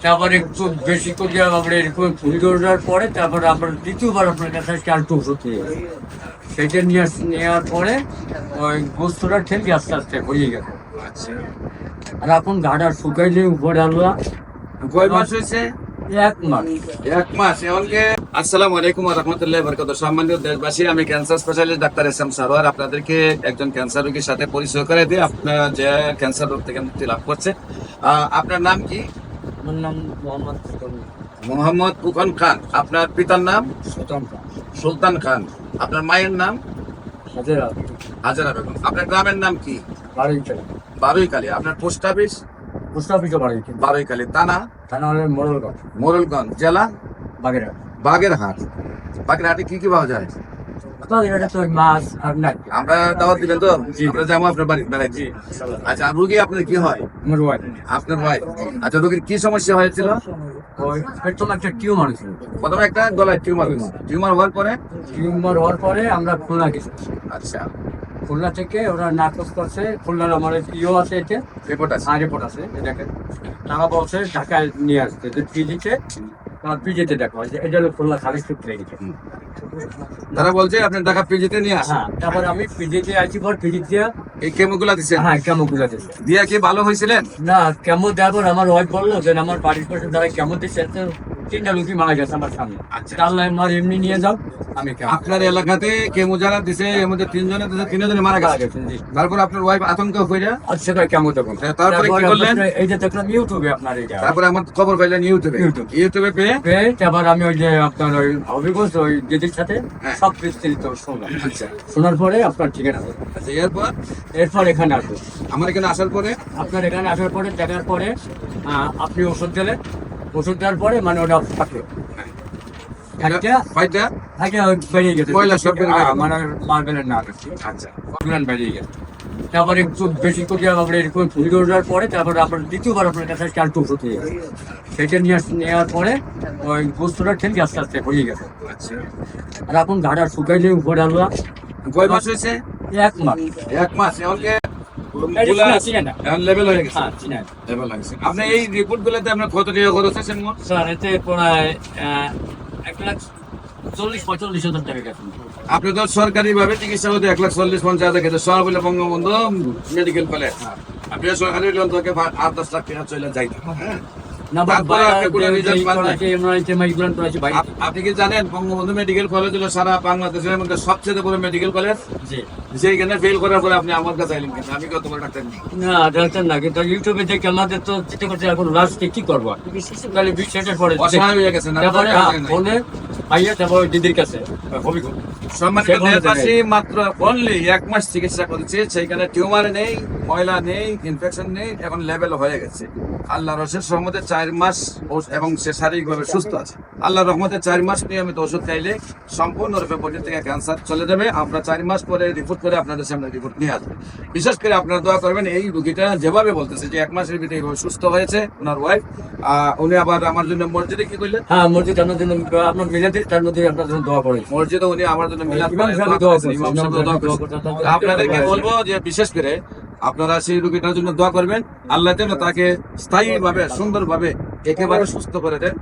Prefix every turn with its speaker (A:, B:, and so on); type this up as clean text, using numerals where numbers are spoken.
A: তারপরে একটু বেশি করে আমরা এরকম ফুল ওঠার পরে তারপরে আমরা দ্বিতীয়বার আপনার কাছে আর একটু ওষুধ নিয়ে যাই। সেটা নেওয়ার পরে ওই বস্তুটা ঠেলকে আস্তে আস্তে হয়ে গেল।
B: আচ্ছা,
A: আর এখন ঘাটা শুকাইলে উপরে আল্লাহ
B: কয় মাস হয়েছে?
A: 1 মাস।
B: 1 মাস। এমনকি আসসালামু আলাইকুম ওয়া রাহমাতুল্লাহি ওয়া বারাকাতুহু। সম্মানিত দেশবাসী, আমি cancer specialist doctor S M Sarwar আপনাদেরকে একজন ক্যান্সার রোগীর সাথে পরিচয় করে দিই, আপনার যে ক্যান্সার রোগ থেকে মুক্তি লাভ করছে। আপনার নাম কি?
A: আমার নাম মোহাম্মদ সুলতান
B: মোহাম্মদ ফুকন খান। আপনার পিতার নাম?
A: খান।
B: সুলতান খান। আপনার মায়ের নাম?
A: হাজারা
B: হাজারা বেগম। আপনার গ্রামের নাম কি?
A: বাড়িতে
B: বারুইখালী। আপনার পোস্ট অফিস?
A: পোস্ট অফিসে বাড়িতে।
B: বারুইখালী। থানা?
A: থানা হলে মোড়লগঞ্জ।
B: মোরলগঞ্জ। জেলা?
A: বাগেরহাট।
B: বাগেরহাট। বাগেরহাটে কি কি পাওয়া যায়?
A: আপনার এটা তো মাছ আর নাই।
B: আমরা দাওয়াত দিবেন তো?
A: জি।
B: আমরা যাবো আপনার বাড়ি বেড়াইতে।
A: জি।
B: আচ্ছা, আর রুগী আপনার কি হয়?
A: আমার ওয়াইফ।
B: আপনার ভাই? আচ্ছা, রোগীর কি সমস্যা হয়েছিল?
A: ওই পেট্রোল একটা টিউমার ছিল।
B: প্রথমে একটা গলায় টিউমার হয়েছে। টিউমার হওয়ার পরে?
A: টিউমার হওয়ার পরে আমরা খুলনা গেছি।
B: আচ্ছা,
A: খুলনা থেকে ওরা নাটক করছে। খুলনার আমার ইও আছে, এতে
B: রিপোর্ট আছে?
A: আর রিপোর্ট আছে, দেখেন। তারা বলছে ঢাকায় নিয়ে আসতে, যে পিজিতে, তোমার পিজিতে দেখো, যে এটা হলো খুলনা খালি সূত্রে গেছে।
B: তারা বলছে আপনি ঢাকা পিজিতে নিয়ে আসেন।
A: হ্যাঁ, তারপরে আমি পিজিতে আছি, পর পিজিতে
B: এই কেমোগুলা দিচ্ছেন?
A: হ্যাঁ কেমো গুলা দিচ্ছে।
B: দিয়ে কি ভালো হয়েছিলেন?
A: না, কেমো দেওয়ার পর আমার ওয়াইফ বললো যে আমার বাড়ির পাশে যারা কেমো দিচ্ছে, 3টা লোকই মারা গেছে আমার সামনে।
B: আচ্ছা।
A: তাহলে আমার এমনি নিয়ে যাও, আমি কেমো
B: আপনার এলাকাতে কেমো যারা দিছে এর মধ্যে 3 জনের দিছে, 3 জনে মারা
A: মারা
B: গেছে।
A: গেছে, জি।
B: তারপর আপনার ওয়াইফ আতঙ্ক হয়ে
A: আর সেটা কেমো দেবো।
B: তারপরে কি করলেন?
A: এই যে দেখলাম ইউটিউবে আপনার এটা,
B: তারপরে আমার খবর পাইলেন ইউটিউবে। ইউটিউবে পেয়ে
A: পেয়ে তারপর আমি ওই যে আপনার ওই অভিজ্ঞ ওই দিদির সাথে
B: হ্যাঁ।
A: সব বিস্তারিত শুনলাম।
B: আচ্ছা।
A: শোনার পরে আপনার ঠিকানা হলো।
B: আচ্ছা, এরপর
A: এরপর এখানে আসবো।
B: আমার এখানে আসার পরে
A: আপনার এখানে আসার পরে দেখার পরে আপনি ওষুধ দিলেন। ওষুধ দেওয়ার পরে মানে ওটা থাকলো একটা
B: পাইটা
A: থাকে বেরিয়ে গেছে।
B: ময়লা সব বেরিয়ে গেছে।
A: মানে মার্বেলের না আছে।
B: আচ্ছা,
A: ওগুলান বেরিয়ে গেছে। তারপরে একটু বেশি করে আমরা এরকম ফুল ওঠার পরে তারপরে আপনার দ্বিতীয়বার আপনার কাছে আর একটু ওষুধ নিয়ে যাই। সেটা নেওয়ার পরে ওই বস্তুটা ঠেলকে আস্তে আস্তে হয়ে গেছে।
B: আচ্ছা।
A: আর এখন ঘাটা শুকাইলে উপরে আল্লাহ
B: কয় মাস হয়েছে?
A: 1 মাস।
B: 1 মাস। এমনকি এখন লেভেল হয়ে গেছে। লেভেল হয়ে গেছে। আপনি এই রিপোর্ট গুলোতে আপনার কত টাকা খরচ হয়েছে মোট?
A: স্যার এতে প্রায় 1,40,000-45,000 টাকা গেছে।
B: আপনি তো সরকারি ভাবে চিকিৎসা হতে 1,40,50,000 গেছে। সব বলে বঙ্গবন্ধু মেডিকেল কলেজ। আপনি সরকারি লোন থেকে 8-10 লাখ টাকা চলে যাইতে। হ্যাঁ।
A: না,
B: তারপরে আপনি কোনো রিজাল্ট পান নাই?
A: ভাই,
B: আপনি কি জানেন বঙ্গবন্ধু মেডিকেল কলেজ হলো সারা বাংলাদেশের মধ্যে সবচেয়ে বড় মেডিকেল কলেজ?
A: জি।
B: যেখানে ফেল করার পরে আপনি আমার কাছে আইলেন কেন? আমি কত বড় ডাক্তার নেই।
A: না, ডাক্তার না, কিন্তু ইউটিউবে দেখে আমাদের তো চিন্তা করতে এখন লাস্টে কি করবো আর? তাহলে বিশ্বাসের পরে
B: অসহায় হয়ে গেছে না?
A: তারপরে ফোনে পাইয়া তারপর ওই দিদির কাছে হবি গো।
B: সম্মানিত দেশবাসী, মাত্র অনলি 1 মাস চিকিৎসা করেছে, সেইখানে টিউমার নেই, ময়লা নেই, ইনফেকশন নেই, এখন লেভেল হয়ে গেছে। আল্লাহ রসের রহমতে 4 মাস এবং সে শারীরিকভাবে সুস্থ আছে। আল্লাহ রহমতে 4 মাস নিয়মিত ওষুধ খাইলে সম্পূর্ণরূপে বডি থেকে ক্যান্সার চলে যাবে। আমরা 4 মাস পরে রিপোর্ট করে আপনাদের সামনে রিপোর্ট নিয়ে আসবো। বিশেষ করে আপনারা দোয়া করবেন, এই রোগীটা যেভাবে বলতেছে যে 1 মাসের ভিতরে এইভাবে সুস্থ হয়েছে ওনার ওয়াইফ। উনি আবার আমার জন্য মসজিদে কি করলেন?
A: হ্যাঁ, মসজিদ আপনার জন্য আপনার মিলাদি, তার মধ্যে আপনার জন্য দোয়া করে।
B: মসজিদে উনি আমার জন্য মিলাদ
A: ইমাম
B: করেন,
A: সাহেব দোয়া করেন।
B: ইমাম সাহেব দোয়া করেন। আপনাদেরকে বলবো যে বিশেষ করে আপনারা সেই রোগীটার জন্য দোয়া করবেন। আল্লাহ যেন তাকে স্থায়ীভাবে সুন্দরভাবে একেবারে সুস্থ করে দেন।